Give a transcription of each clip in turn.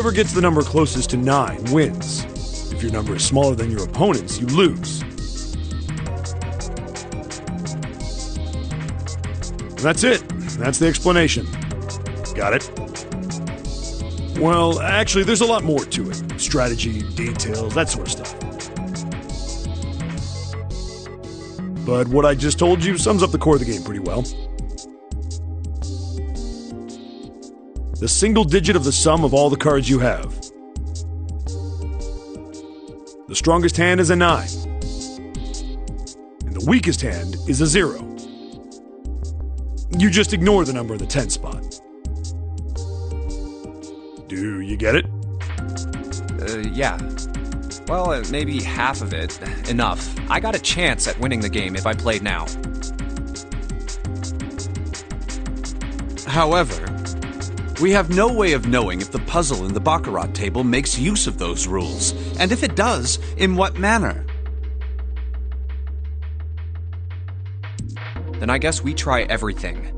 Whoever gets the number closest to 9 wins. If your number is smaller than your opponent's, you lose. And that's it. That's the explanation. Got it? Well, actually, there's a lot more to it. Strategy, details, that sort of stuff. But what I just told you sums up the core of the game pretty well. The single digit of the sum of all the cards you have. The strongest hand is a 9. And the weakest hand is a 0. You just ignore the number in the 10 spot. Do you get it? Yeah. Well, maybe half of it. Enough. I got a chance at winning the game if I played now. However, we have no way of knowing if the puzzle in the Baccarat table makes use of those rules, and if it does, in what manner. Then I guess we try everything.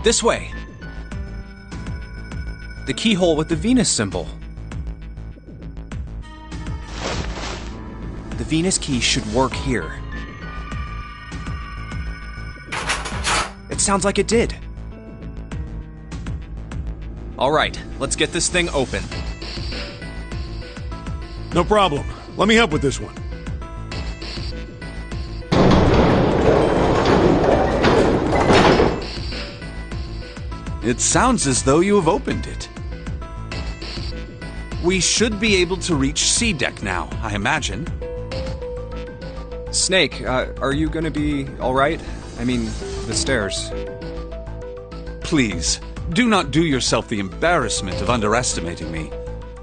This way. The keyhole with the Venus symbol. The Venus key should work here. It sounds like it did. All right, let's get this thing open. No problem. Let me help with this one. It sounds as though you have opened it. We should be able to reach C deck now, I imagine. Snake, are you gonna be all right? I mean, the stairs. Please, do not do yourself the embarrassment of underestimating me.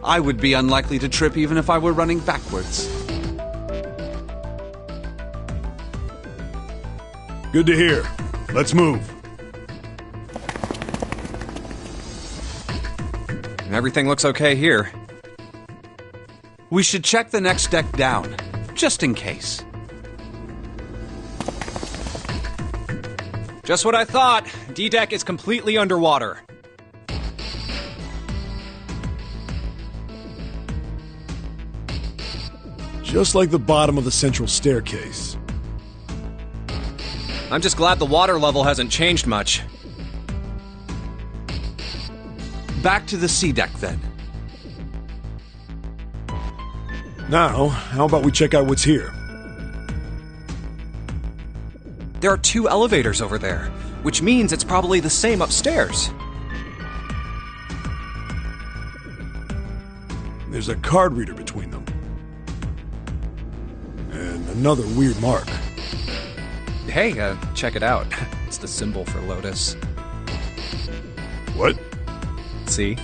I would be unlikely to trip even if I were running backwards. Good to hear. Let's move. Everything looks okay here. We should check the next deck down, just in case. Just what I thought. D-Deck is completely underwater. Just like the bottom of the central staircase. I'm just glad the water level hasn't changed much. Back to the C deck, then. Now, how about we check out what's here? There are 2 elevators over there, which means it's probably the same upstairs. There's a card reader between them. And another weird mark. Hey, check it out. It's the symbol for Lotus. What? See?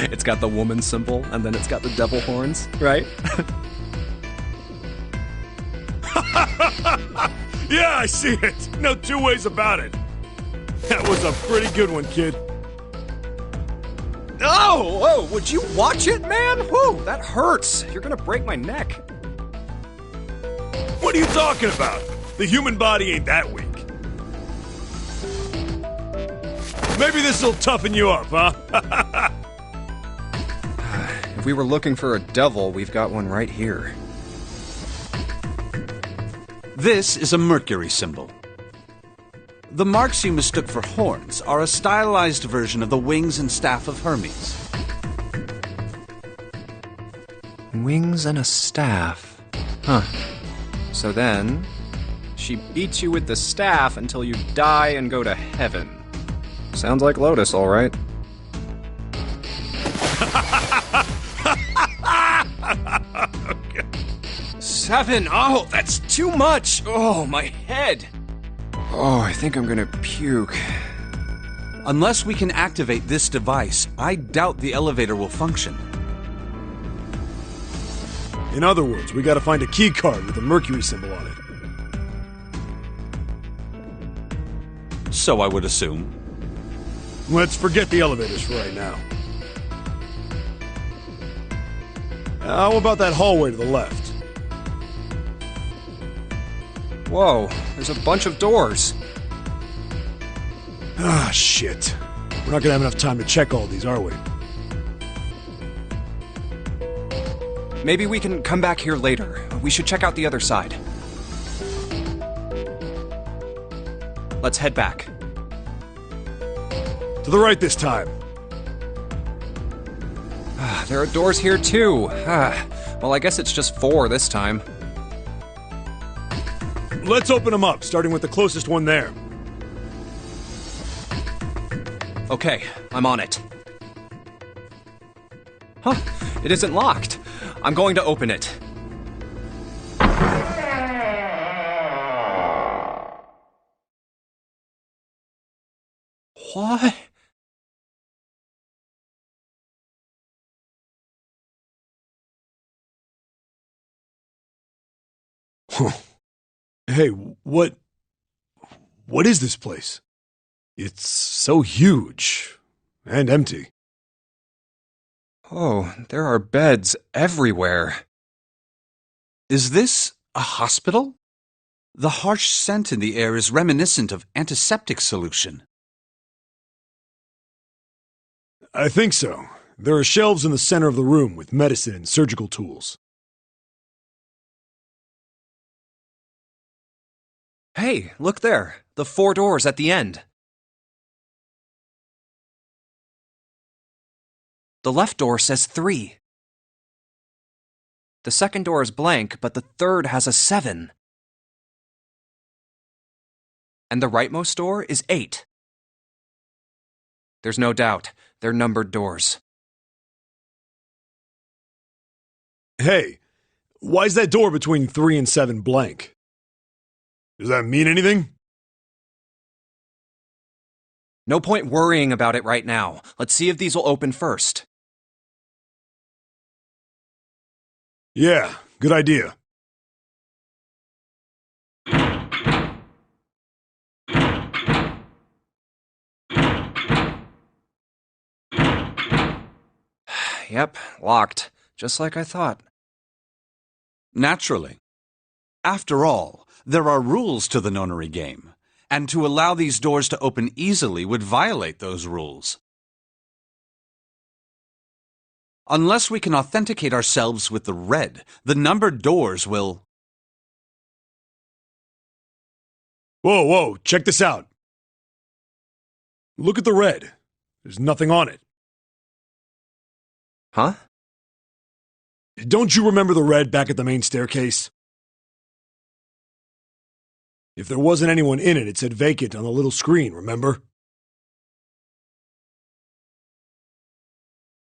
It's got the woman symbol, and then it's got the devil horns, right? Yeah, I see it. No two ways about it. That was a pretty good one, kid. Oh, whoa, would you watch it, man? Whoa, that hurts. You're gonna break my neck. What are you talking about? The human body ain't that weak. Maybe this'll toughen you up, huh? If we were looking for a devil, we've got one right here. This is a Mercury symbol. The marks you mistook for horns are a stylized version of the wings and staff of Hermes. Wings and a staff. Huh. So then, she beats you with the staff until you die and go to heaven. Sounds like Lotus, all right. Okay. 7! Oh, that's too much! Oh, my head! Oh, I think I'm gonna puke. Unless we can activate this device, I doubt the elevator will function. In other words, we gotta find a key card with a Mercury symbol on it. So I would assume. Let's forget the elevators for right now. How about that hallway to the left? Whoa, there's a bunch of doors. Ah, shit. We're not gonna have enough time to check all these, are we? Maybe we can come back here later. We should check out the other side. Let's head back. To the right this time. There are doors here too. Well, I guess it's just 4 this time. Let's open them up, starting with the closest one there. Okay, I'm on it. Huh, it isn't locked. I'm going to open it. What? Hey, what is this place? It's so huge and empty. Oh, there are beds everywhere. Is this a hospital? The harsh scent in the air is reminiscent of antiseptic solution. I think so. There are shelves in the center of the room with medicine and surgical tools. Hey, look there. The 4 doors at the end. The left door says 3. The second door is blank, but the third has a 7. And the rightmost door is 8. There's no doubt. They're numbered doors. Hey, why is that door between 3 and 7 blank? Does that mean anything? No point worrying about it right now. Let's see if these will open first. Yeah, good idea. Yep, locked. Just like I thought. Naturally. After all, there are rules to the nonary game, and to allow these doors to open easily would violate those rules. Unless we can authenticate ourselves with the red, the numbered doors will... Whoa, check this out. Look at the red. There's nothing on it. Huh? Don't you remember the red back at the main staircase? If there wasn't anyone in it, it said vacant on the little screen, remember?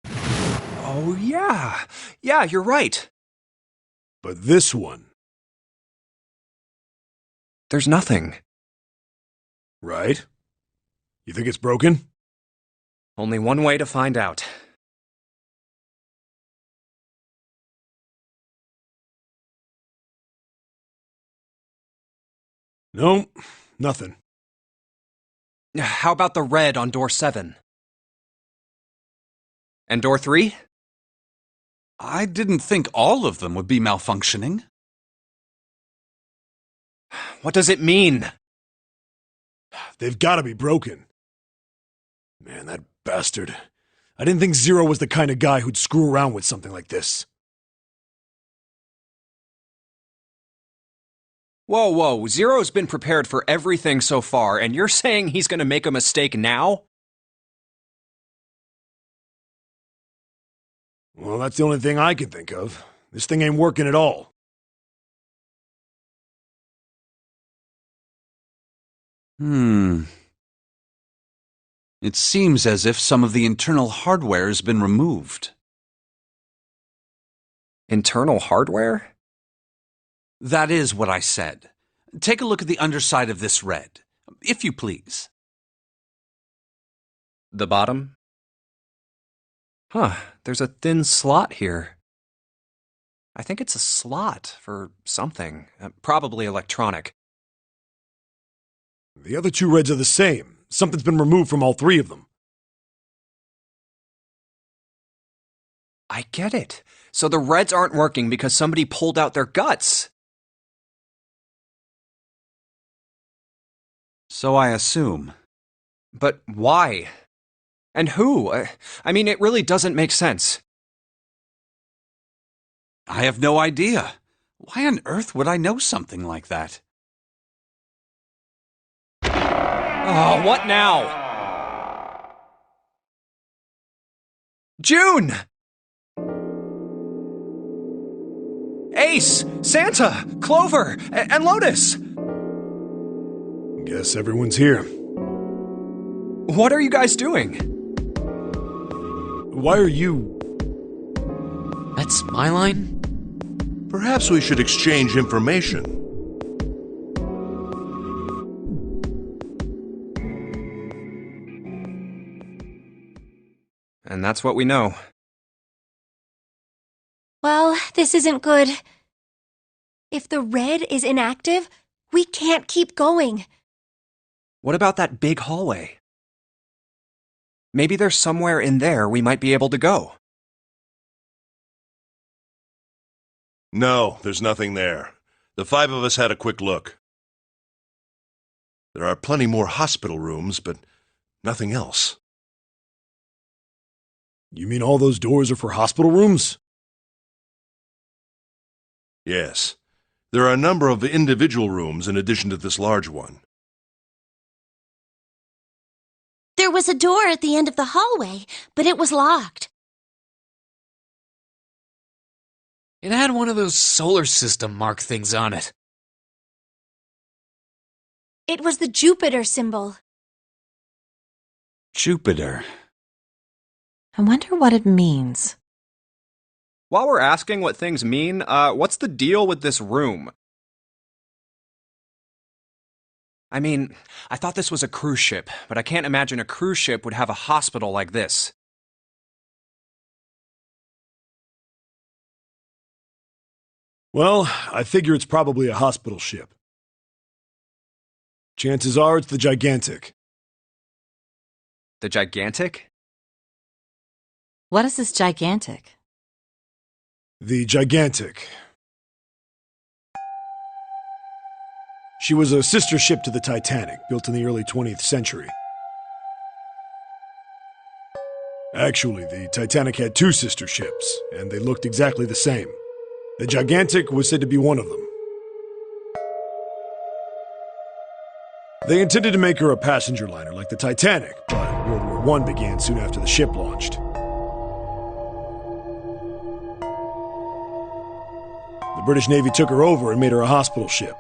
Oh, yeah. Yeah, you're right. But this one... There's nothing. Right? You think it's broken? Only one way to find out. No, nothing. How about the red on door 7? And door 3? I didn't think all of them would be malfunctioning. What does it mean? They've got to be broken. Man, that bastard. I didn't think Zero was the kind of guy who'd screw around with something like this. Whoa. Zero's been prepared for everything so far, and you're saying he's gonna make a mistake now? Well, that's the only thing I can think of. This thing ain't working at all. It seems as if some of the internal hardware has been removed. Internal hardware? That is what I said. Take a look at the underside of this red, if you please. The bottom? Huh, there's a thin slot here. I think it's a slot for something, probably electronic. The other 2 reds are the same. Something's been removed from all 3 of them. I get it. So the reds aren't working because somebody pulled out their guts. So I assume. But why? And who? I mean, it really doesn't make sense. I have no idea. Why on earth would I know something like that? Oh, what now? June! Ace, Santa, Clover, and Lotus! Guess everyone's here. What are you guys doing? Why are you... That's my line? Perhaps we should exchange information. And that's what we know. Well, this isn't good. If the red is inactive, we can't keep going. What about that big hallway? Maybe there's somewhere in there we might be able to go. No, there's nothing there. The 5 of us had a quick look. There are plenty more hospital rooms, but nothing else. You mean all those doors are for hospital rooms? Yes. There are a number of individual rooms in addition to this large one. There was a door at the end of the hallway, but it was locked. It had one of those solar system mark things on it. It was the Jupiter symbol. Jupiter. I wonder what it means. While we're asking what things mean, what's the deal with this room? I mean, I thought this was a cruise ship, but I can't imagine a cruise ship would have a hospital like this. Well, I figure it's probably a hospital ship. Chances are it's the Gigantic. The Gigantic? What is this gigantic? The Gigantic. She was a sister ship to the Titanic, built in the early 20th century. Actually, the Titanic had two sister ships, and they looked exactly the same. The Gigantic was said to be one of them. They intended to make her a passenger liner like the Titanic, but World War I began soon after the ship launched. The British Navy took her over and made her a hospital ship.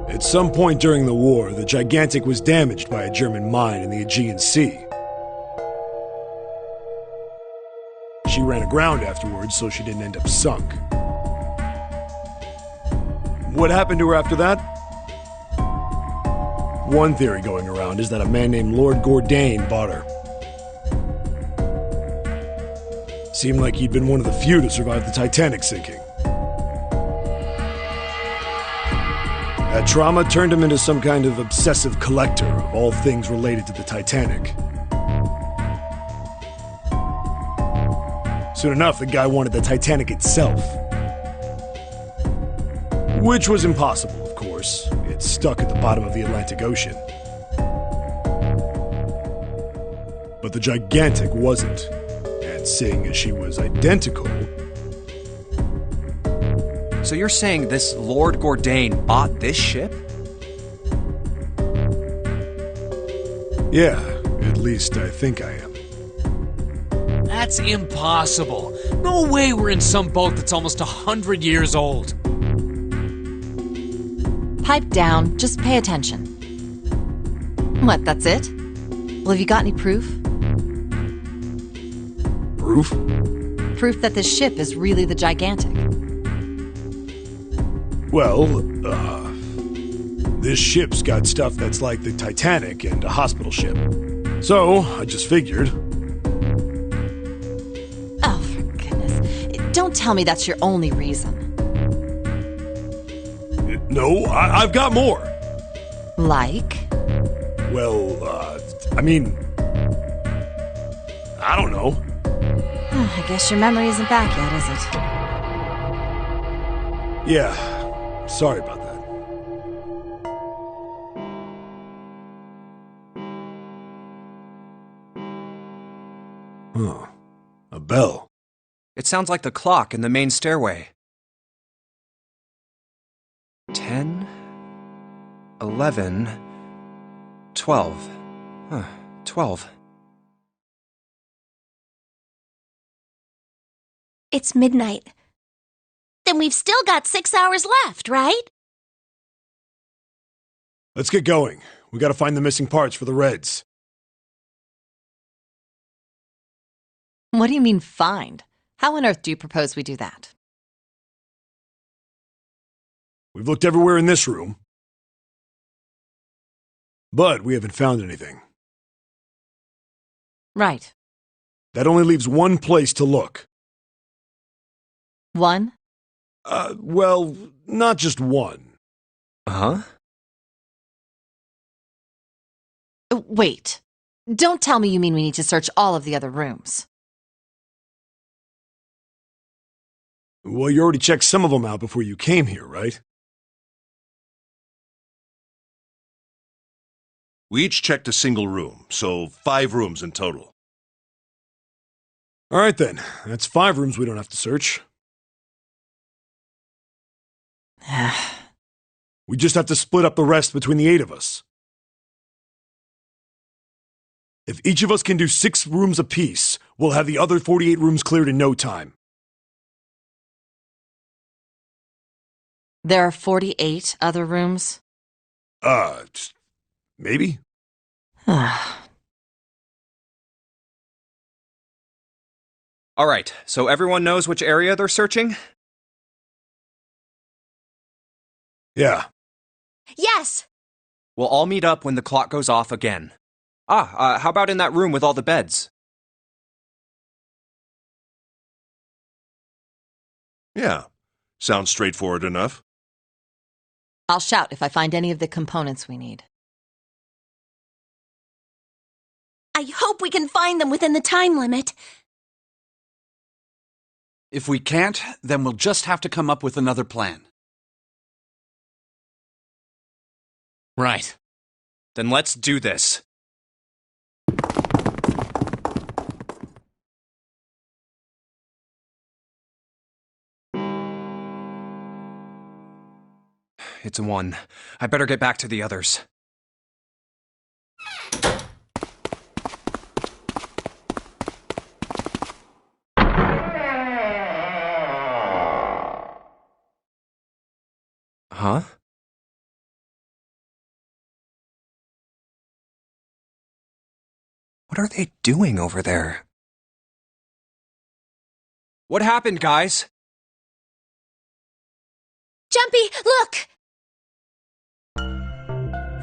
At some point during the war, the Gigantic was damaged by a German mine in the Aegean Sea. She ran aground afterwards, so she didn't end up sunk. What happened to her after that? One theory going around is that a man named Lord Gordain bought her. Seemed like he'd been one of the few to survive the Titanic sinking. That trauma turned him into some kind of obsessive collector of all things related to the Titanic. Soon enough, the guy wanted the Titanic itself. Which was impossible, of course. It's stuck at the bottom of the Atlantic Ocean. But the Gigantic wasn't. And seeing as she was identical... So you're saying this Lord Gordain bought this ship? Yeah, at least I think I am. That's impossible. No way we're in some boat that's almost 100 years old. Pipe down, just pay attention. What, that's it? Well, have you got any proof? Proof? Proof that this ship is really the Gigantic. Well, this ship's got stuff that's like the Titanic and a hospital ship. So, I just figured. Oh, for goodness. Don't tell me that's your only reason. No, I've got more. Like? Well, I mean... I don't know. I guess your memory isn't back yet, is it? Yeah, sorry about that. Huh. A bell. It sounds like the clock in the main stairway. 10, 11, 12. Huh, 12. It's midnight. Then we've still got 6 hours left, right? Let's get going. We gotta find the missing parts for the Reds. What do you mean, find? How on earth do you propose we do that? We've looked everywhere in this room. But we haven't found anything. Right. That only leaves one place to look. One? Well, not just one. Huh? Wait. Don't tell me you mean we need to search all of the other rooms. Well, you already checked some of them out before you came here, right? We each checked a single room, so 5 rooms in total. All right then, that's 5 rooms we don't have to search. We just have to split up the rest between the 8 of us. If each of us can do 6 rooms apiece, we'll have the other 48 rooms cleared in no time. There are 48 other rooms? Maybe? Alright, so everyone knows which area they're searching? Yeah. Yes! We'll all meet up when the clock goes off again. How about in that room with all the beds? Yeah, sounds straightforward enough. I'll shout if I find any of the components we need. I hope we can find them within the time limit. If we can't, then we'll just have to come up with another plan. Right. Then let's do this. It's a 1. I better get back to the others. Huh? What are they doing over there? What happened, guys? Jumpy, look!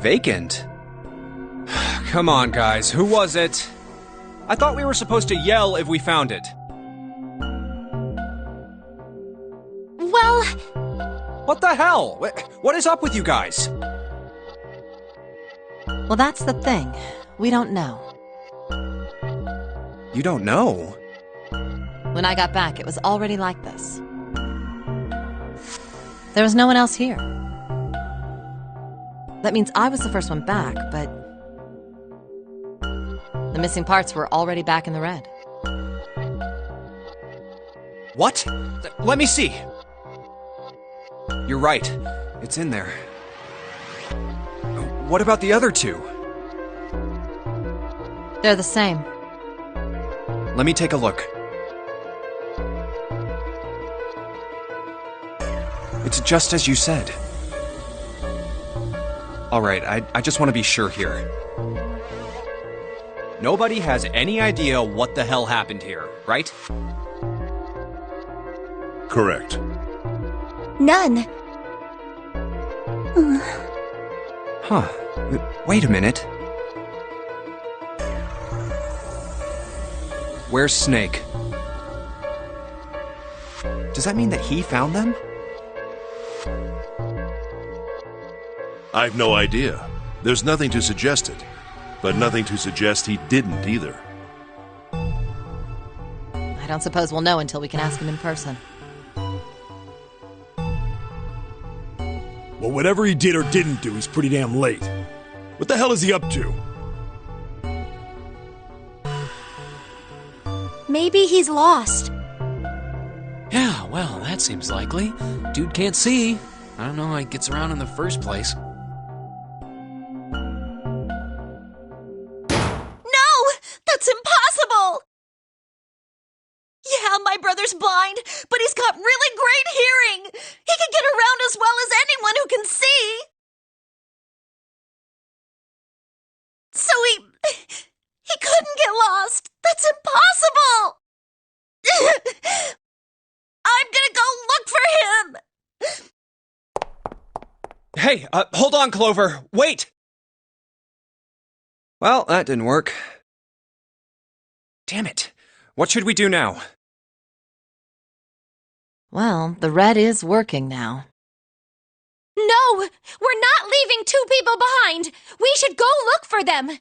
Vacant? Come on, guys, who was it? I thought we were supposed to yell if we found it. Well... What the hell? What is up with you guys? Well, that's the thing. We don't know. You don't know? When I got back, it was already like this. There was no one else here. That means I was the first one back, but the missing parts were already back in the red. What? Let me see. You're right. It's in there. What about the other 2? They're the same. Let me take a look. It's just as you said. Alright, I just want to be sure here. Nobody has any idea what the hell happened here, right? Correct. None. Huh. Wait a minute. Where's Snake? Does that mean that he found them? I've no idea. There's nothing to suggest it, but nothing to suggest he didn't either. I don't suppose we'll know until we can ask him in person. Well, whatever he did or didn't do, he's pretty damn late. What the hell is he up to? Maybe he's lost. Yeah, well, that seems likely. Dude can't see. I don't know how he gets around in the first place. No! That's impossible! Yeah, my brother's blind, but he's got really great hearing! He can get around as well as anyone who can see! So he couldn't get lost! That's impossible! I'm gonna go look for him! Hey, hold on, Clover! Wait! Well, that didn't work. Damn it. What should we do now? Well, the red is working now. No! We're not leaving 2 people behind! We should go look for them!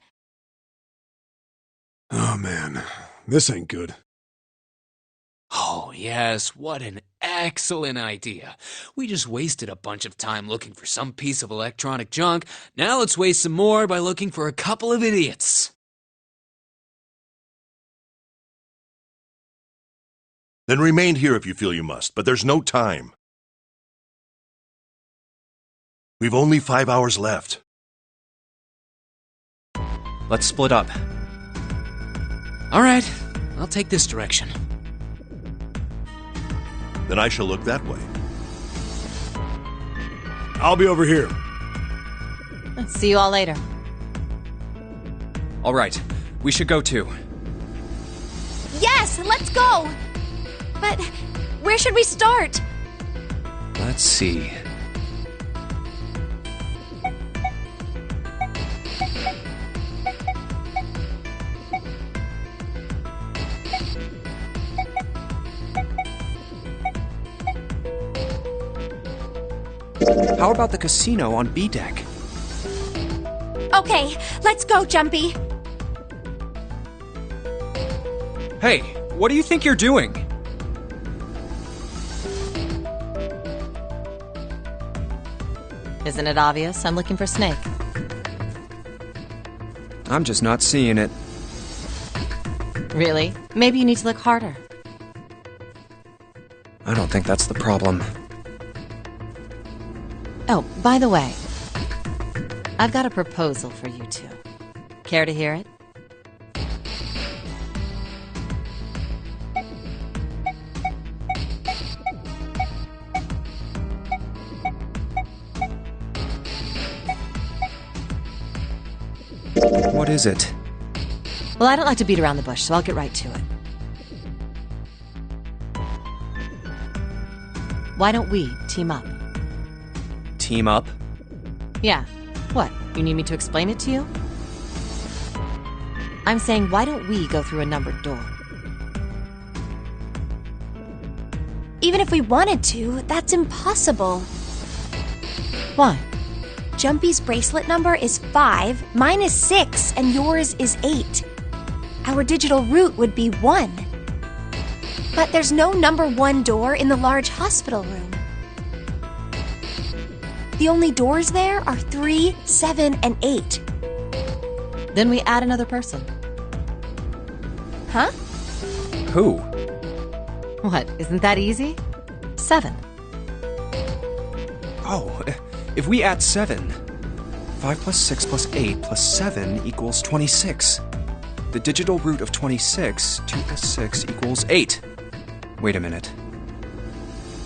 Oh man, this ain't good. Oh, yes, what an excellent idea. We just wasted a bunch of time looking for some piece of electronic junk. Now let's waste some more by looking for a couple of idiots. Then remain here if you feel you must, but there's no time. We've only 5 hours left. Let's split up. All right, I'll take this direction. Then I shall look that way. I'll be over here. See you all later. All right, we should go too. Yes, let's go! But where should we start? Let's see. How about the casino on B deck? Okay, let's go, Jumpy. Hey, what do you think you're doing? Isn't it obvious? I'm looking for Snake. I'm just not seeing it. Really? Maybe you need to look harder. I don't think that's the problem. Oh, by the way, I've got a proposal for you two. Care to hear it? What is it? Well, I don't like to beat around the bush, so I'll get right to it. Why don't we team up? Team up? Yeah. What? You need me to explain it to you? I'm saying, why don't we go through a numbered door? Even if we wanted to, that's impossible. Why? Jumpy's bracelet number is 5, mine is 6, and yours is 8. Our digital route would be 1. But there's no number 1 door in the large hospital room. The only doors there are 3, 7, and 8. Then we add another person. Huh? Who? What? Isn't that easy? 7. Oh, if we add 7, 5 plus 6 plus 8 plus 7 equals 26. The digital root of 26, 2 plus 6 equals 8. Wait a minute.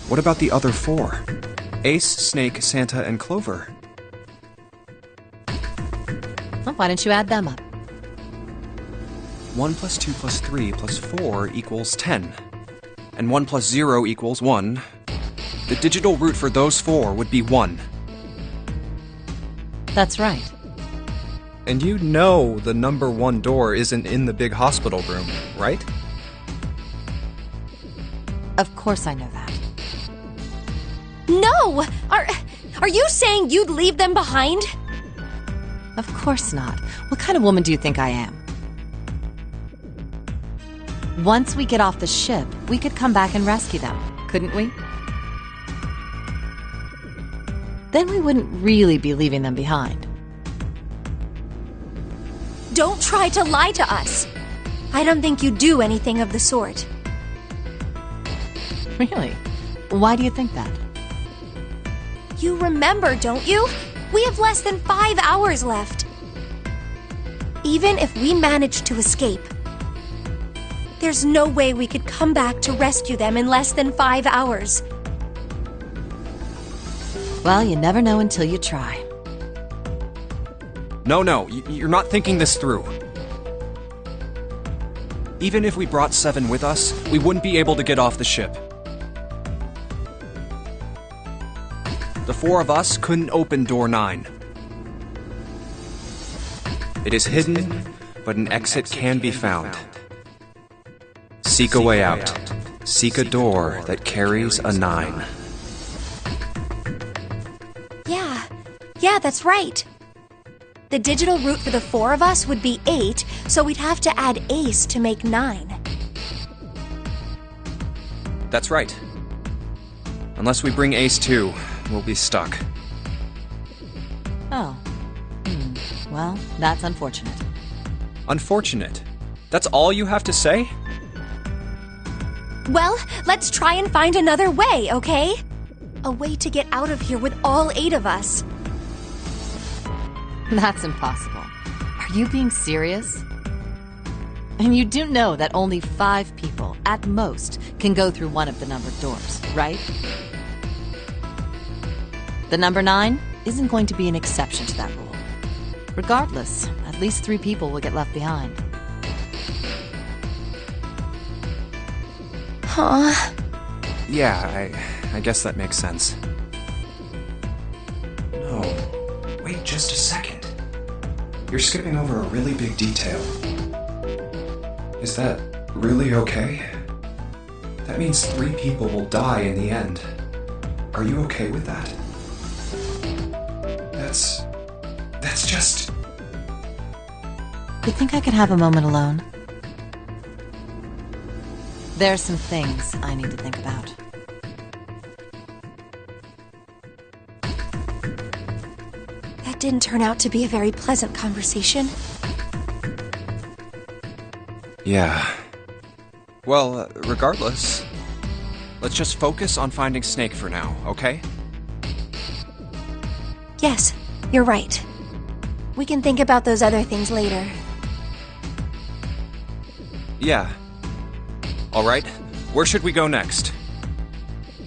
What about the other 4? Ace, Snake, Santa, and Clover. Well, why don't you add them up? 1 plus 2 plus 3 plus 4 equals 10. And 1 plus 0 equals 1. The digital root for those 4 would be 1. That's right. And you know the number 1 door isn't in the big hospital room, right? Of course I know that. No! Are you saying you'd leave them behind? Of course not. What kind of woman do you think I am? Once we get off the ship, we could come back and rescue them, couldn't we? Then we wouldn't really be leaving them behind. Don't try to lie to us. I don't think you do anything of the sort. Really? Why do you think that? You remember, don't you? We have less than 5 hours left. Even if we manage to escape, there's no way we could come back to rescue them in less than 5 hours. Well, you never know until you try. No, you're not thinking this through. Even if we brought 7 with us, we wouldn't be able to get off the ship. The 4 of us couldn't open door 9. It is hidden, but an exit can be found. Seek a way out. Seek a door that carries a 9. Yeah, that's right. The digital root for the 4 of us would be 8, so we'd have to add Ace to make 9. That's right. Unless we bring Ace too, we'll be stuck. Oh. Well, that's unfortunate. Unfortunate. That's all you have to say? Well, let's try and find another way, okay? A way to get out of here with all 8 of us. That's impossible. Are you being serious? And you do know that only 5 people, at most, can go through one of the numbered doors, right? The number 9 isn't going to be an exception to that rule. Regardless, at least 3 people will get left behind. Huh? Yeah, I guess that makes sense. No. Wait just a second. You're skipping over a really big detail. Is that really okay? That means 3 people will die in the end. Are you okay with that? That's just... You think I could have a moment alone? There are some things I need to think about. That didn't turn out to be a very pleasant conversation. Yeah. Well, regardless, let's just focus on finding Snake for now, okay? Yes, you're right. We can think about those other things later. Yeah. Alright, where should we go next?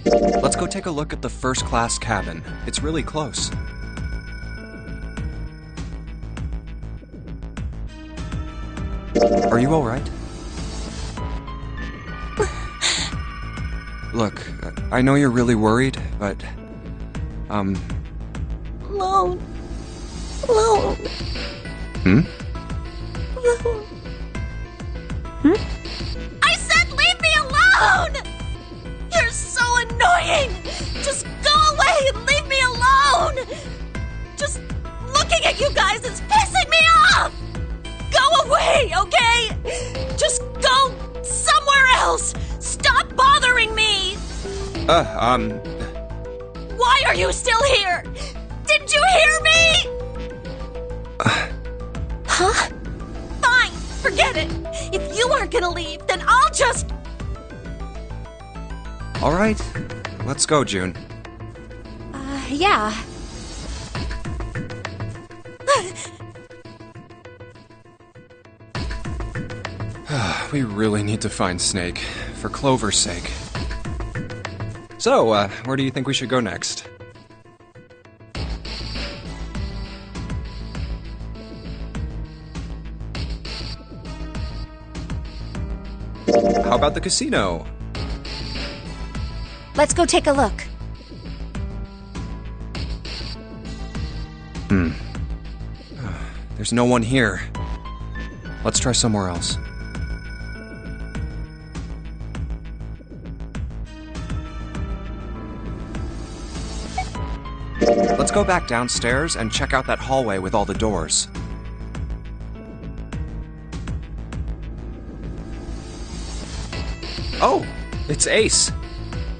Let's go take a look at the first-class cabin. It's really close. Are you alright? Look, I know you're really worried, but... Alone. Alone. Hmm? Alone. I said leave me alone! You're so annoying! Just go away and leave me alone! Just looking at you guys is pissing me off! Go away, okay? Just go somewhere else! Stop bothering me! Why are you still here? Didn't you hear me? Huh? Fine, forget it. If you aren't gonna leave, then I'll just... Alright, let's go, June. Yeah. We really need to find Snake, for Clover's sake. So, where do you think we should go next? How about the casino? Let's go take a look. There's no one here. Let's try somewhere else. Let's go back downstairs and check out that hallway with all the doors. Oh, it's Ace.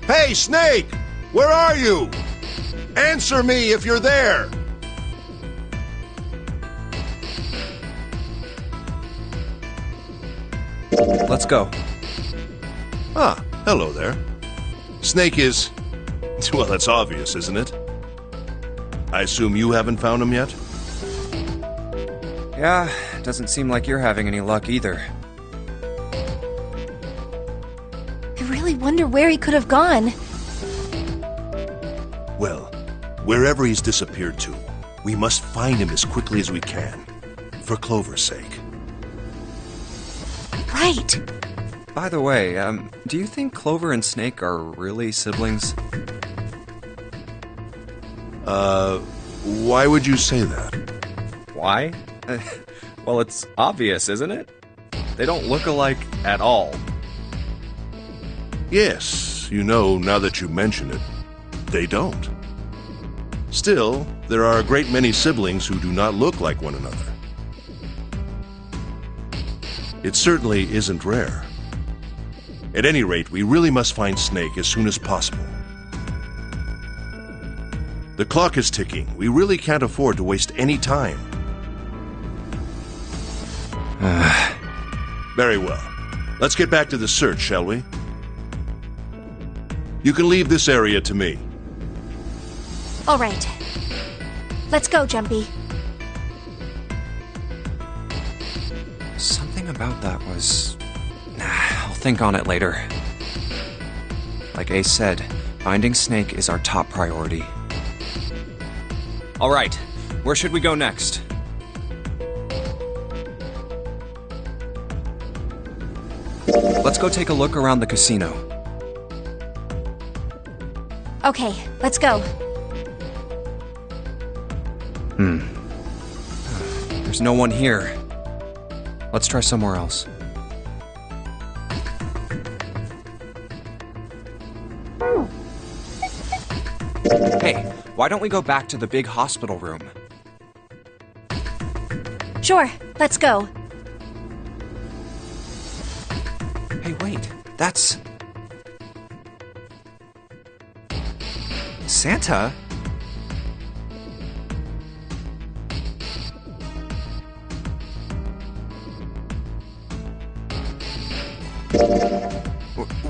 Hey, Snake! Where are you? Answer me if you're there! Let's go. Ah, hello there. Snake is... well, that's obvious, isn't it? I assume you haven't found him yet? Yeah, doesn't seem like you're having any luck either. I really wonder where he could have gone. Well, wherever he's disappeared to, we must find him as quickly as we can. For Clover's sake. Right. By the way, do you think Clover and Snake are really siblings? Why would you say that? Why? Well, it's obvious, isn't it? They don't look alike at all. Yes, you know, now that you mention it, they don't. Still, there are a great many siblings who do not look like one another. It certainly isn't rare. At any rate, we really must find Snake as soon as possible. The clock is ticking. We really can't afford to waste any time. Very well. Let's get back to the search, shall we? You can leave this area to me. All right. Let's go, Jumpy. Something about that was... I'll think on it later. Like Ace said, finding Snake is our top priority. Alright, where should we go next? Let's go take a look around the casino. Okay, let's go. There's no one here. Let's try somewhere else. Hey, why don't we go back to the big hospital room? Sure, let's go. Hey, wait, that's... Santa?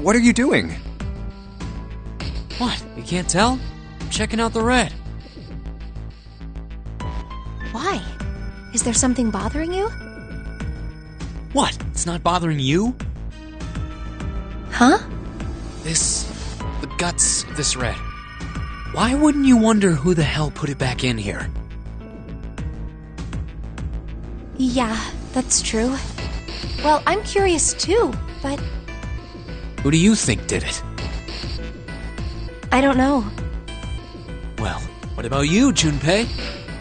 What are you doing? What? You can't tell? I'm checking out the red. Why? Is there something bothering you? What? It's not bothering you? Huh? The guts of this red. Why wouldn't you wonder who the hell put it back in here? Yeah, that's true. Well, I'm curious too, but Who do you think did it? I don't know. Well, what about you, Junpei?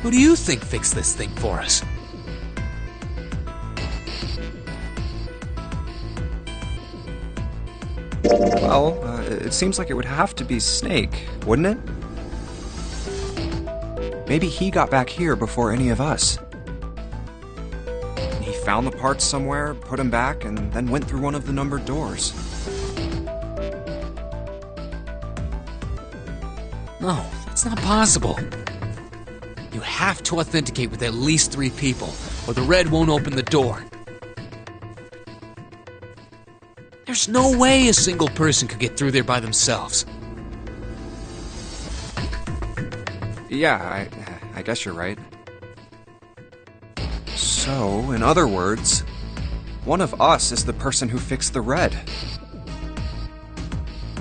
Who do you think fixed this thing for us? Well, it seems like it would have to be Snake, wouldn't it? Maybe he got back here before any of us. He found the parts somewhere, put them back, and then went through one of the numbered doors. No, that's not possible. You have to authenticate with at least 3 people, or the red won't open the door. There's no way a single person could get through there by themselves. Yeah, I guess you're right. So, in other words, one of us is the person who fixed the red.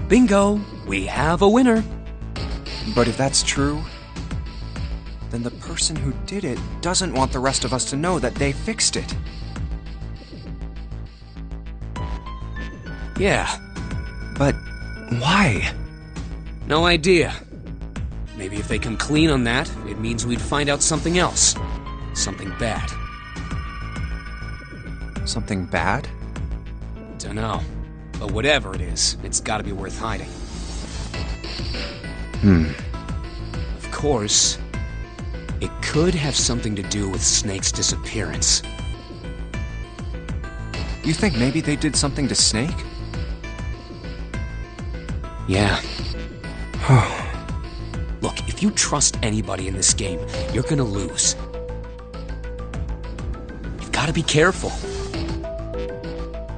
Bingo! We have a winner. But if that's true, then the person who did it doesn't want the rest of us to know that they fixed it. Yeah, But why? no idea. Maybe if they come clean on that, it means we'd find out something else. Something bad. Something bad? Dunno. But whatever it is, it's gotta be worth hiding. Of course, it could have something to do with Snake's disappearance. You think maybe they did something to Snake? Yeah. Look, if you trust anybody in this game, you're gonna lose. You've gotta be careful.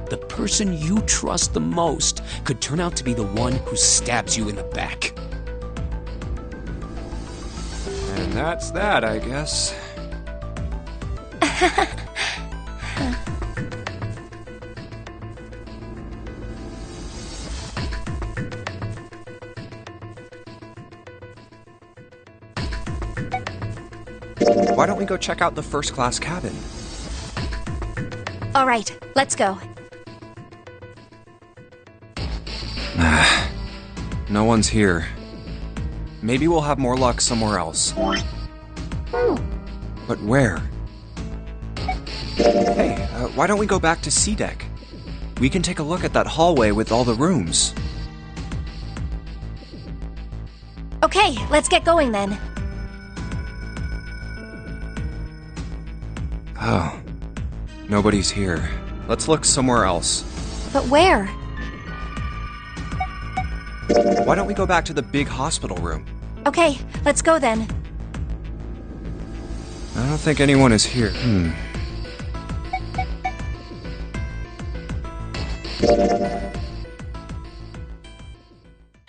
The person you trust the most could turn out to be the one who stabs you in the back. And that's that, I guess. Why don't we go check out the first-class cabin? All right, let's go. No one's here. Maybe we'll have more luck somewhere else. But where? Hey, why don't we go back to C-Deck? We can take a look at that hallway with all the rooms. Okay, let's get going then. Oh. Nobody's here. Let's look somewhere else. But where? Why don't we go back to the big hospital room? Okay, let's go then. I don't think anyone is here.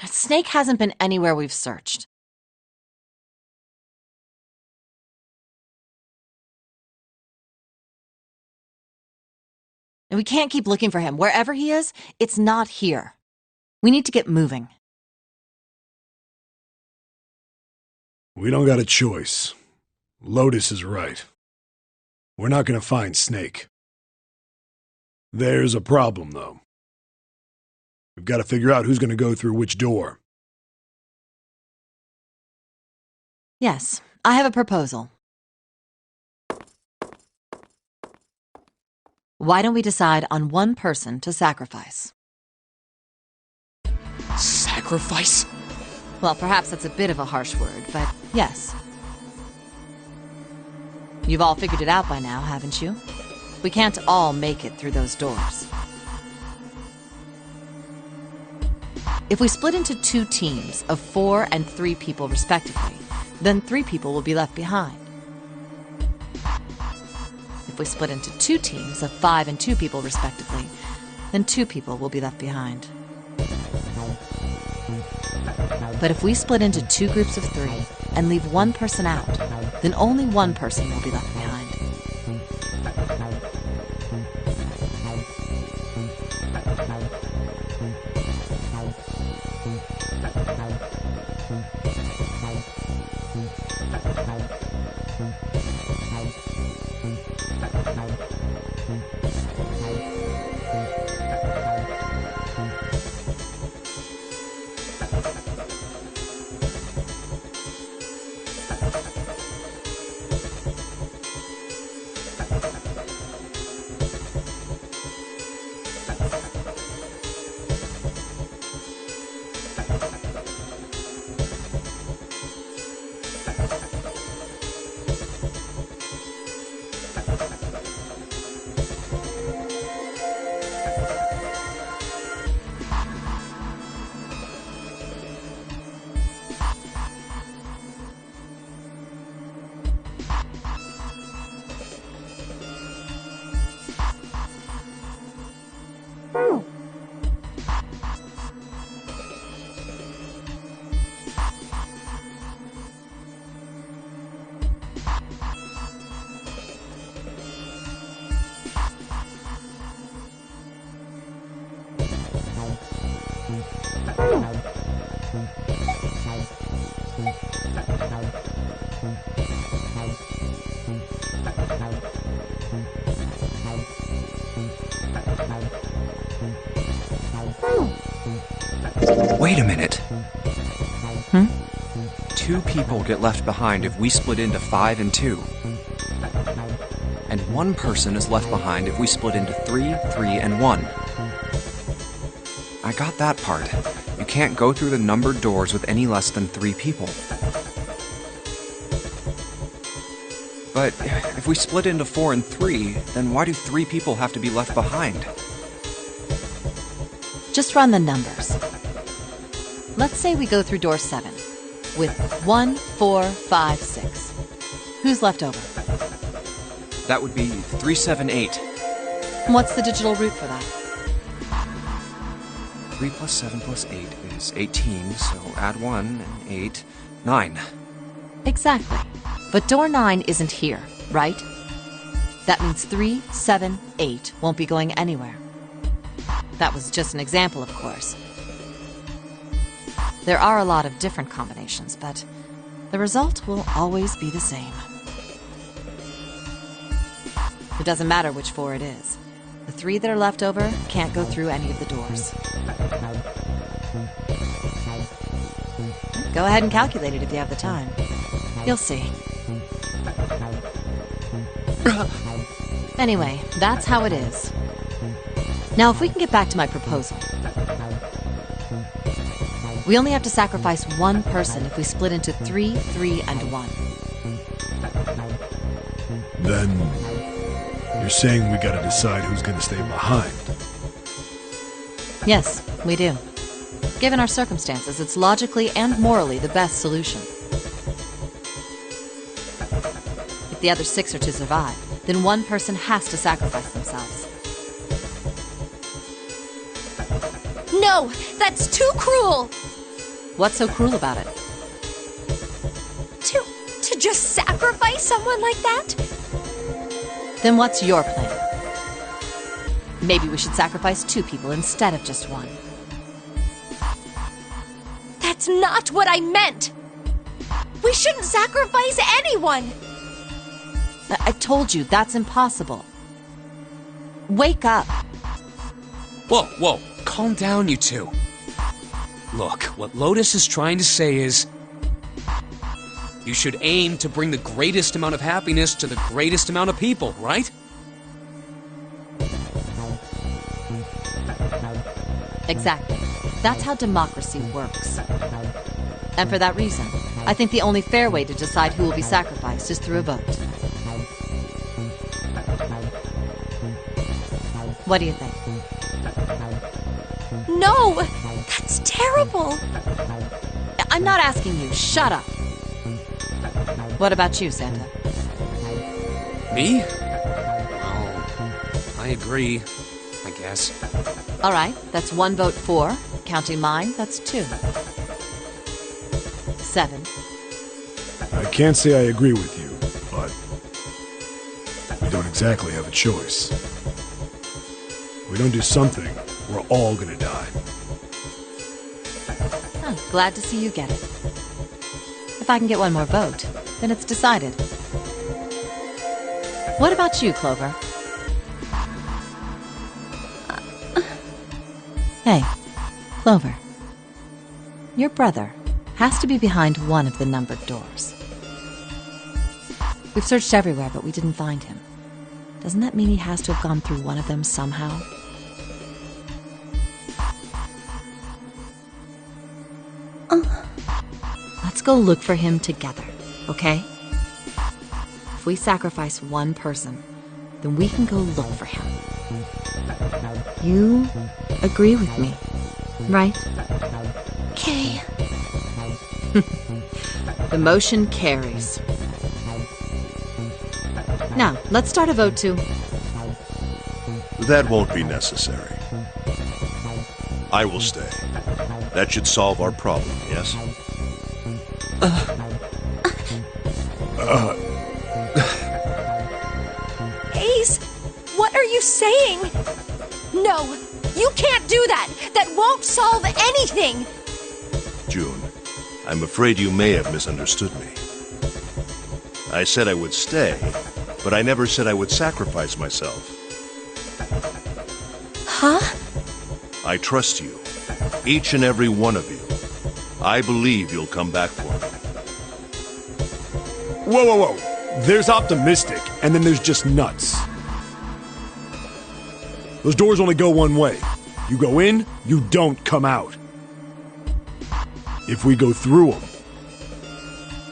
Snake hasn't been anywhere we've searched. And we can't keep looking for him. Wherever he is, it's not here. We need to get moving. We don't got a choice. Lotus is right. We're not gonna find Snake. There's a problem, though. We've got to figure out who's gonna go through which door. Yes, I have a proposal. Why don't we decide on one person to sacrifice? Sacrifice? Well, perhaps that's a bit of a harsh word, but yes. You've all figured it out by now, haven't you? We can't all make it through those doors. If we split into 2 teams of 4 and 3 people respectively, then 3 people will be left behind. If we split into 2 teams of 5 and 2 people respectively, then 2 people will be left behind. But if we split into 2 groups of 3 and leave 1 person out, then only 1 person will be left behind. Wait a minute. 2 people get left behind if we split into 5 and 2. And 1 person is left behind if we split into 3, 3, and 1. I got that part. You can't go through the numbered doors with any less than 3 people. But if we split into 4 and 3, then why do 3 people have to be left behind? Just run the numbers. Let's say we go through door 7 with 1, 4, 5, 6. Who's left over? That would be 3, 7, 8. What's the digital root for that? 3 plus 7 plus 8 is 18, so add 1 and 8, 9. Exactly. But door 9 isn't here, right? That means 3, 7, 8 won't be going anywhere. That was just an example, of course. There are a lot of different combinations, but the result will always be the same. It doesn't matter which 4 it is. The 3 that are left over can't go through any of the doors. Go ahead and calculate it if you have the time. You'll see. Anyway, that's how it is. Now, if we can get back to my proposal. We only have to sacrifice 1 person if we split into 3, 3, and 1. Then, you're saying we gotta decide who's gonna stay behind. Yes, we do. Given our circumstances, it's logically and morally the best solution. If the other 6 are to survive, then one person has to sacrifice themselves. No, that's too cruel! What's so cruel about it? To just sacrifice someone like that? Then what's your plan? Maybe we should sacrifice 2 people instead of just 1. That's not what I meant! We shouldn't sacrifice anyone! I told you, that's impossible. Wake up. Whoa, calm down, you two. Look, what Lotus is trying to say is, you should aim to bring the greatest amount of happiness to the greatest amount of people, right? Exactly. That's how democracy works. And for that reason, I think the only fair way to decide who will be sacrificed is through a vote. What do you think? No! That's terrible! I'm not asking you. Shut up. What about you, Santa? Me? Well, I agree, I guess. All right, that's 1 vote for. Counting mine, that's 2. 7. I can't say I agree with you, but we don't exactly have a choice. If we don't do something, we're all gonna die. Oh, glad to see you get it. If I can get 1 more vote, then it's decided. What about you, Clover? Hey, Clover. Your brother has to be behind one of the numbered doors. We've searched everywhere, but we didn't find him. Doesn't that mean he has to have gone through one of them somehow? Let's go look for him together, okay? If we sacrifice one person, then we can go look for him. You agree with me, right? Okay. The motion carries. Now, let's start a vote to... That won't be necessary. I will stay. That should solve our problem, yes? Ace, what are you saying? No, you can't do that! That won't solve anything! June, I'm afraid you may have misunderstood me. I said I would stay, but I never said I would sacrifice myself. Huh? I trust you. Each and every one of you. I believe you'll come back for me. Whoa. There's optimistic, and then there's just nuts. Those doors only go one way. You go in, you don't come out. If we go through them...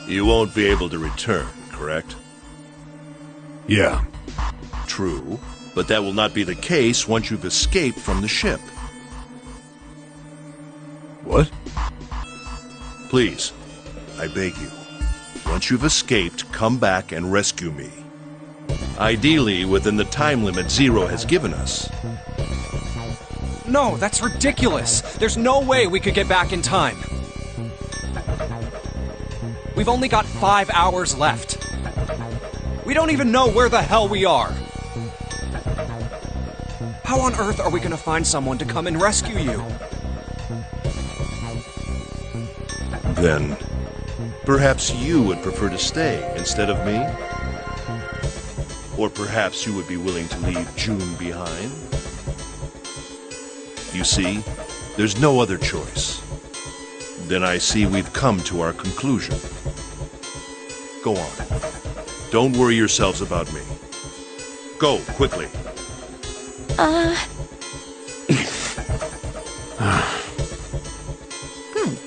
You won't be able to return, correct? Yeah. True, but that will not be the case once you've escaped from the ship. What? Please, I beg you. Once you've escaped, come back and rescue me. Ideally, within the time limit Zero has given us. No, that's ridiculous. There's no way we could get back in time. We've only got 5 hours left. We don't even know where the hell we are. How on earth are we gonna find someone to come and rescue you? Then, perhaps you would prefer to stay instead of me? Or perhaps you would be willing to leave June behind? You see, there's no other choice. Then I see we've come to our conclusion. Go on. Don't worry yourselves about me. Go, quickly. Good.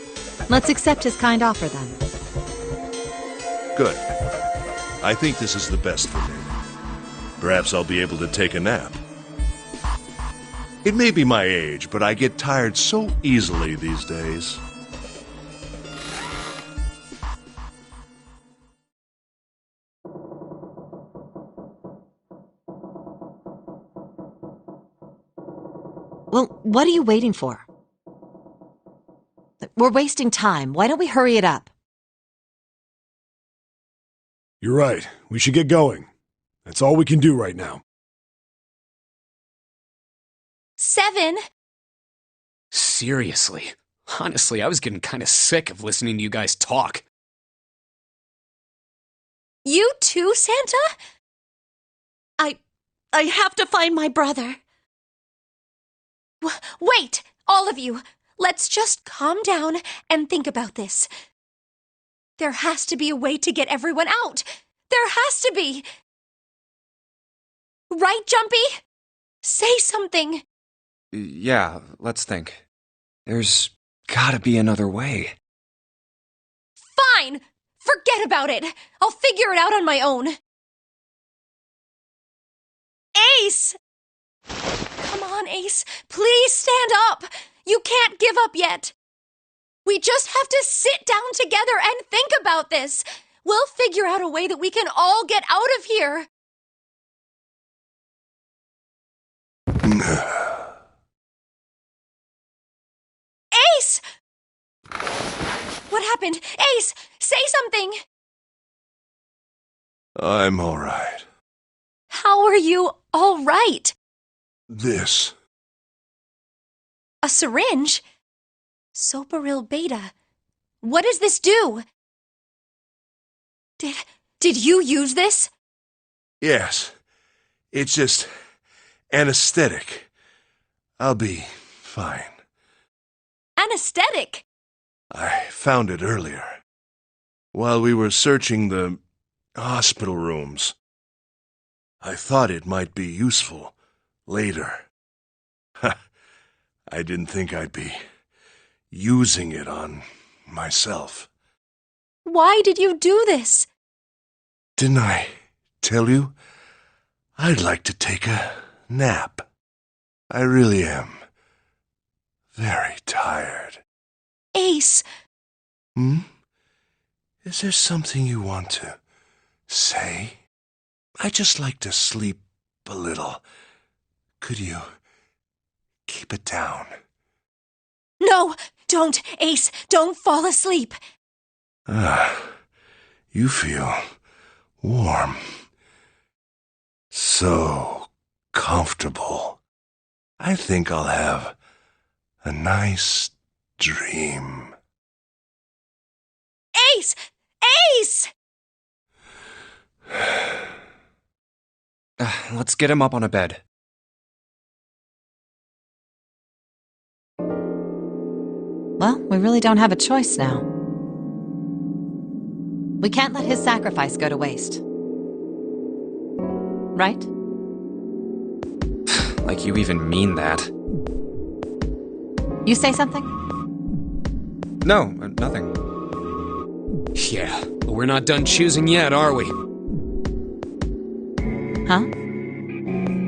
Let's accept his kind offer then. Good. I think this is the best for me. Perhaps I'll be able to take a nap. It may be my age, but I get tired so easily these days. Well, what are you waiting for? We're wasting time. Why don't we hurry it up? You're right. We should get going. That's all we can do right now. 7. Seriously. Honestly, I was getting kind of sick of listening to you guys talk. You too, Santa? I have to find my brother. Wait, all of you. Let's just calm down and think about this. There has to be a way to get everyone out. There has to be. Right, Jumpy? Say something. Yeah, let's think. There's gotta be another way. Fine! Forget about it. I'll figure it out on my own. Ace! Come on, Ace. Please stand up. You can't give up yet. We just have to sit down together and think about this. We'll figure out a way that we can all get out of here. Ace! What happened? Ace, say something. I'm all right. How are you all right? This. A syringe? Soparil Beta. What does this do? Did you use this? Yes. It's just anesthetic. I'll be fine. Anesthetic? I found it earlier. While we were searching the hospital rooms. I thought it might be useful later. I didn't think I'd be using it on myself. Why did you do this? Didn't I tell you? I'd like to take a nap. I really am very tired. Ace. Is there something you want to say? I just like to sleep a little. Could you keep it down? No, don't, Ace. Don't fall asleep. You feel warm. So comfortable. I think I'll have a nice dream. Ace! Ace! Let's get him up on a bed. Well, we really don't have a choice now. We can't let his sacrifice go to waste. Right? Like you even mean that. You say something? No, nothing. Yeah, but we're not done choosing yet, are we? Huh?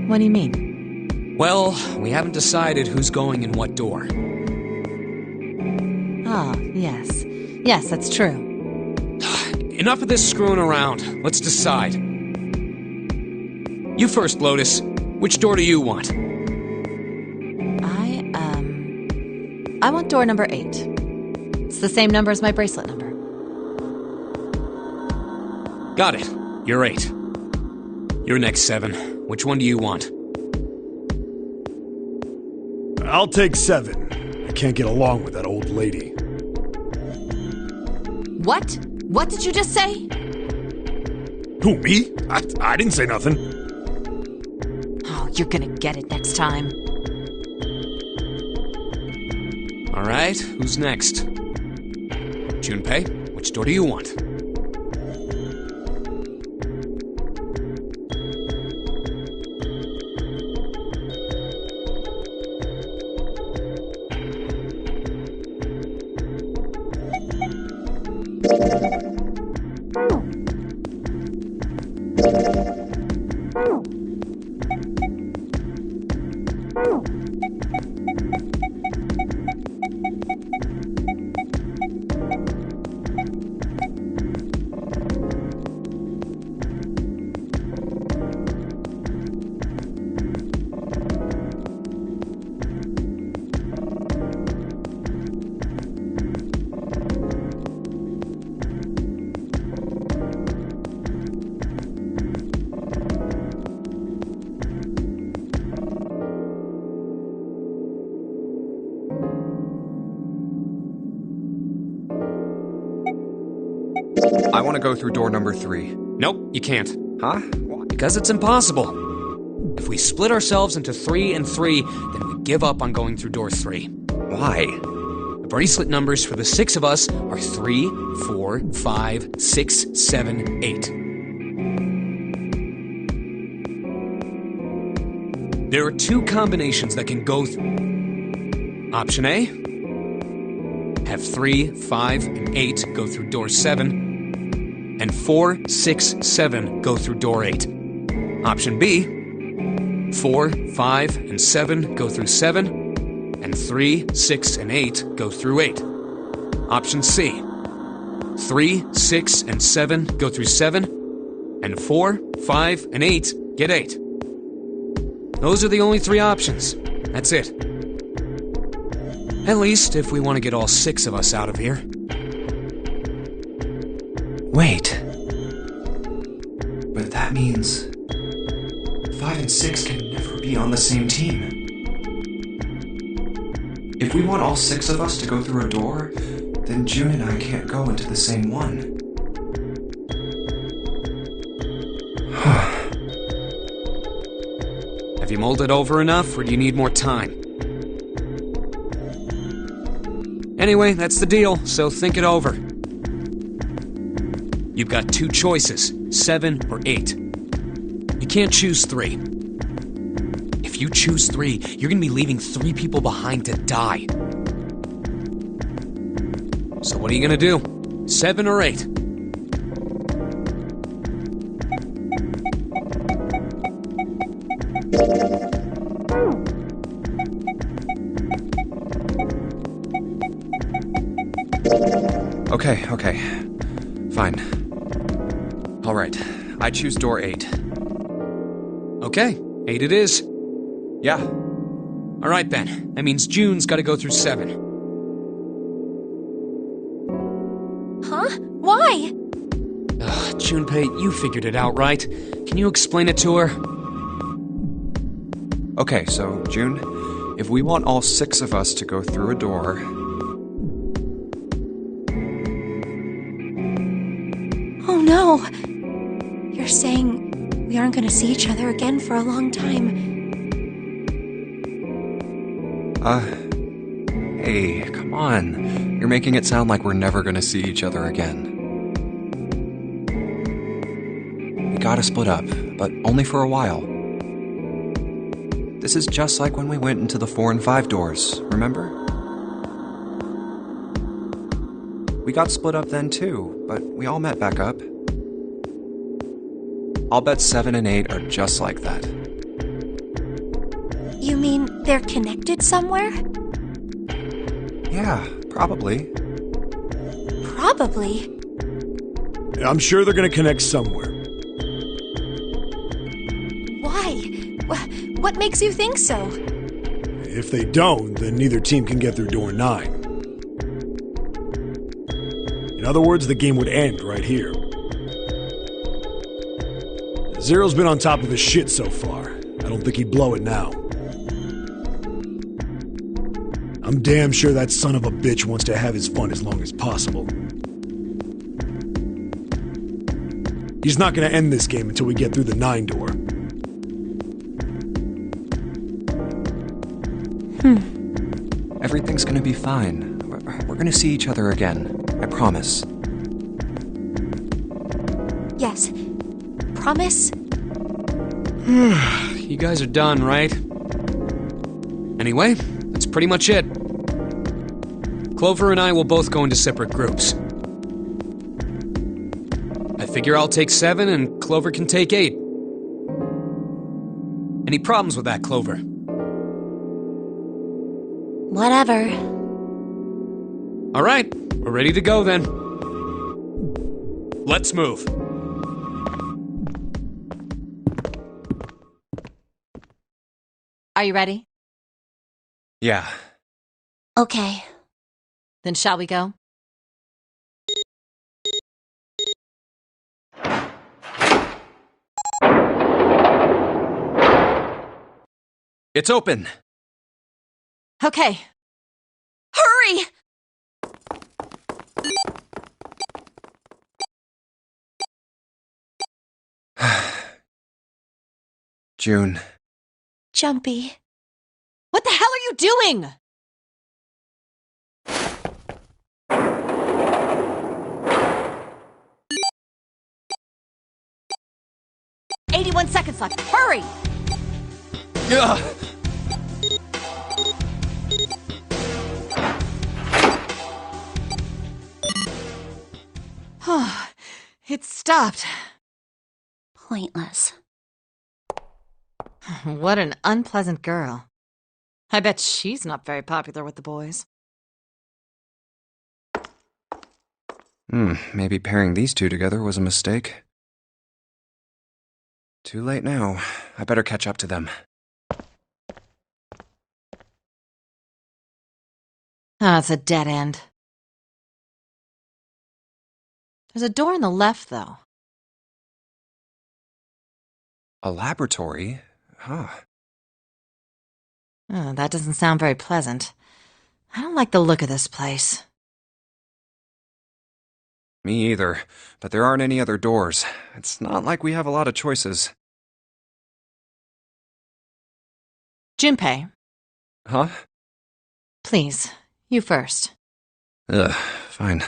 What do you mean? Well, we haven't decided who's going in what door. Ah, yes. Yes, that's true. Enough of this screwing around. Let's decide. You first, Lotus. Which door do you want? I want door number 8. It's the same number as my bracelet number. Got it. You're 8. You're next, 7. Which one do you want? I'll take 7. I can't get along with that old lady. What? What did you just say? Who, me? I didn't say nothing. Oh, you're gonna get it next time. All right, who's next? Junpei, which door do you want? I want to go through door number 3. Nope, you can't. Huh? Why? Because it's impossible. If we split ourselves into 3 and 3, then we give up on going through door 3. Why? The bracelet numbers for the 6 of us are 3, 4, 5, 6, 7, 8. There are 2 combinations that can go Option A, have 3, 5, and 8 go through door 7, and 4, 6, 7 go through door 8. Option B, 4, 5, and 7 go through 7, and 3, 6, and 8 go through 8. Option C, 3, 6, and 7 go through 7, and 4, 5, and 8 get 8. Those are the only 3 options. That's it. At least if we want to get all 6 of us out of here. Wait. But that means 5 and 6 can never be on the same team. If we want all 6 of us to go through a door, then June and I can't go into the same one. Have you mulled it over enough, or do you need more time? Anyway, that's the deal, so think it over. You've got 2 choices, 7 or 8. You can't choose 3. If you choose 3, you're gonna be leaving 3 people behind to die. So what are you gonna do? 7 or 8? Okay. Fine. Alright, I choose door 8. Okay, 8 it is. Yeah. Alright then, that means June's gotta go through 7. Huh? Why? Junpei, you figured it out, right? Can you explain it to her? Okay, so, June, if we want all 6 of us to go through a door... Oh no! You're saying we aren't gonna see each other again for a long time. Hey, come on. You're making it sound like we're never gonna see each other again. We gotta split up, but only for a while. This is just like when we went into the 4 and 5 doors, remember? We got split up then too, but we all met back up. I'll bet 7 and 8 are just like that. You mean they're connected somewhere? Yeah, probably. Probably. I'm sure they're gonna connect somewhere. Why? What makes you think so? If they don't, then neither team can get through door 9. In other words, the game would end right here. Zero's been on top of his shit so far. I don't think he'd blow it now. I'm damn sure that son of a bitch wants to have his fun as long as possible. He's not gonna end this game until we get through the 9 door. Everything's gonna be fine. We're gonna see each other again. I promise. Yes. Promise? You guys are done, right? Anyway, that's pretty much it. Clover and I will both go into separate groups. I figure I'll take 7 and Clover can take 8. Any problems with that, Clover? Whatever. All right, we're ready to go then. Let's move. Are you ready? Yeah. Okay. Then shall we go? It's open! Okay. Hurry! June. Jumpy. What the hell are you doing? "81 seconds left. Hurry!" Ugh. It stopped. Pointless. What an unpleasant girl. I bet she's not very popular with the boys. Maybe pairing these two together was a mistake. Too late now. I better catch up to them. Ah, it's a dead end. There's a door on the left, though. A laboratory? Huh. Oh, that doesn't sound very pleasant. I don't like the look of this place. Me either, but there aren't any other doors. It's not like we have a lot of choices. Junpei, Huh? please, you first. Ugh, fine.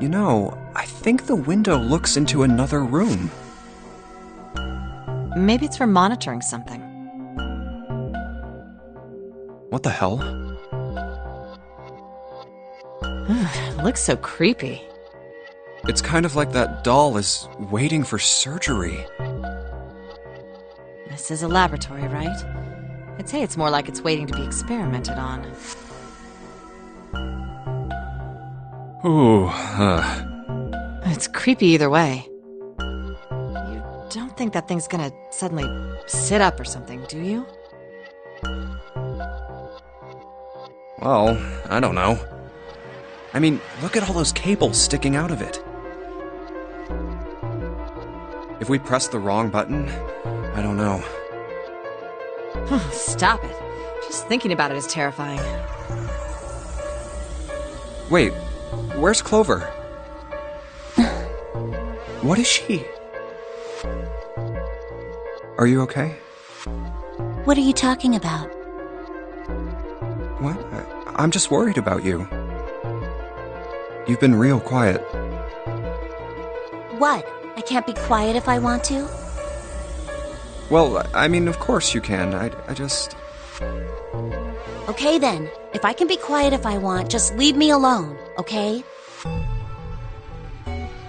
You know, I think the window looks into another room. Maybe it's for monitoring something. What the hell? It looks so creepy. It's kind of like that doll is waiting for surgery. This is a laboratory, right? I'd say it's more like it's waiting to be experimented on. Ooh, It's creepy either way. You don't think that thing's gonna suddenly sit up or something, do you? well, I don't know. I mean, look at all those cables sticking out of it. If we press the wrong button, I don't know. Stop it. Just thinking about it is terrifying. Wait, where's Clover? What is she? Are you okay? What are you talking about? What? I'm just worried about you. You've been real quiet. What? I can't be quiet if I want to? Well, I mean, of course you can. I just... Okay then. If I can be quiet if I want, just leave me alone, okay?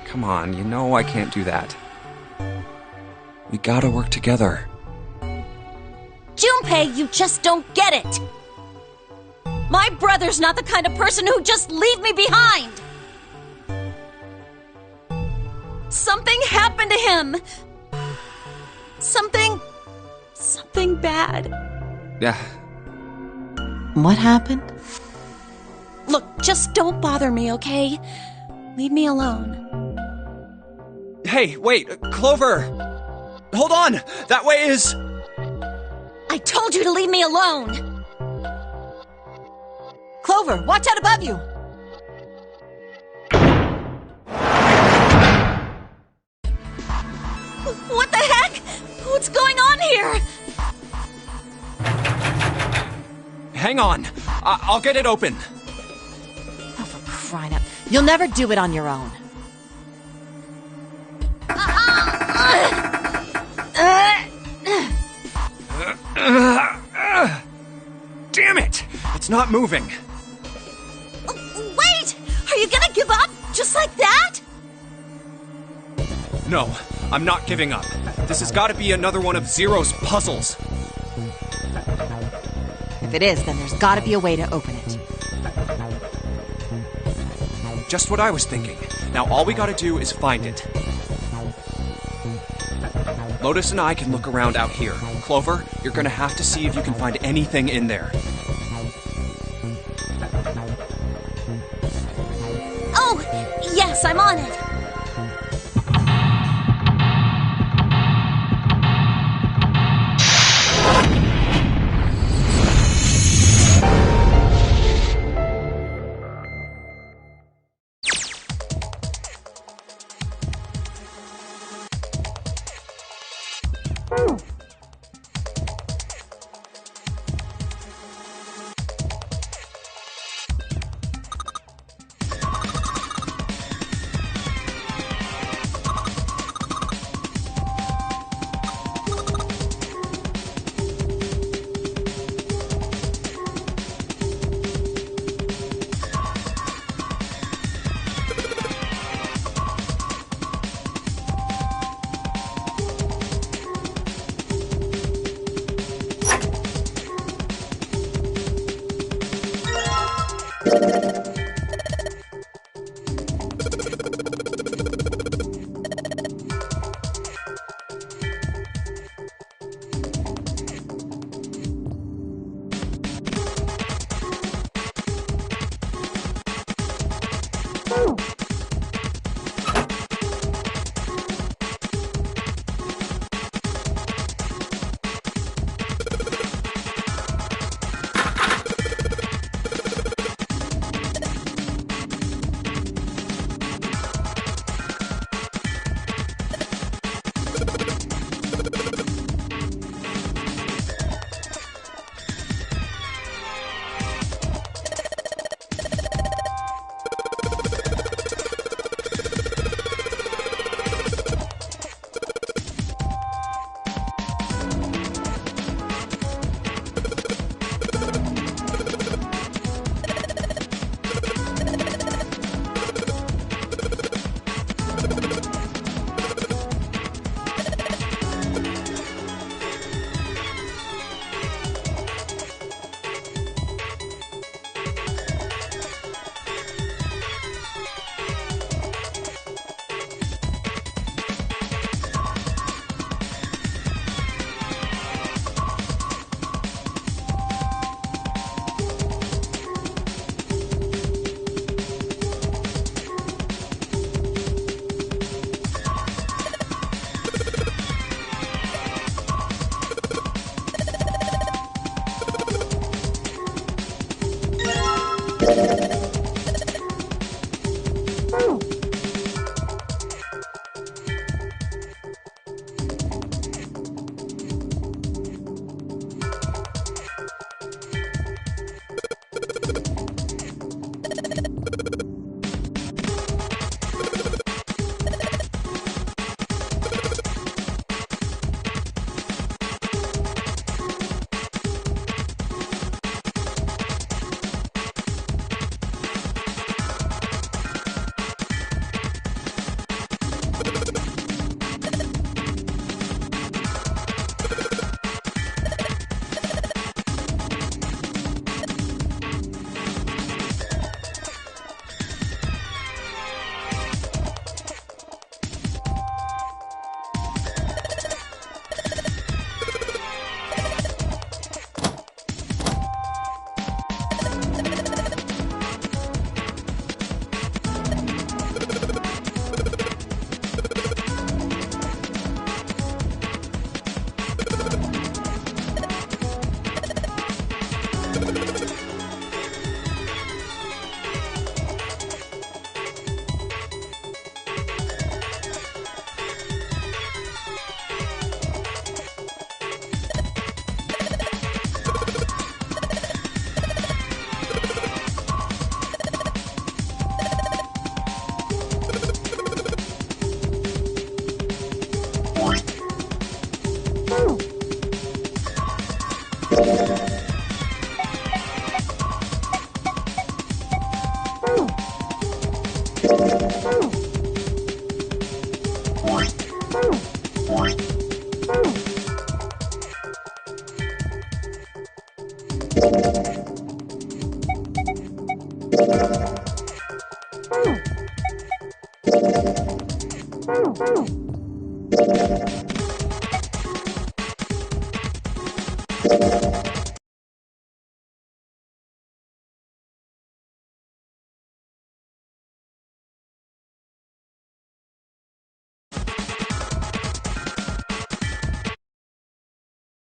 Come on, you know I can't do that. We gotta work together. Junpei, you just don't get it! My brother's not the kind of person who'd just leave me behind! Something happened to him! Something bad. Yeah. What happened? Look, just don't bother me, okay? Leave me alone. Hey, wait, Clover! Hold on! That way is... I told you to leave me alone! Clover, watch out above you! What the heck? What's going on here? Hang on! I'll get it open. Oh, for crying out. You'll never do it on your own. Damn it! It's not moving. Wait! Are you gonna give up? Just like that? No, I'm not giving up. This has gotta be another one of Zero's puzzles. If it is, then there's gotta be a way to open it. Just what I was thinking. Now all we gotta do is find it. Lotus and I can look around out here. Clover, you're gonna have to see if you can find anything in there. Oh, yes, I'm on it. You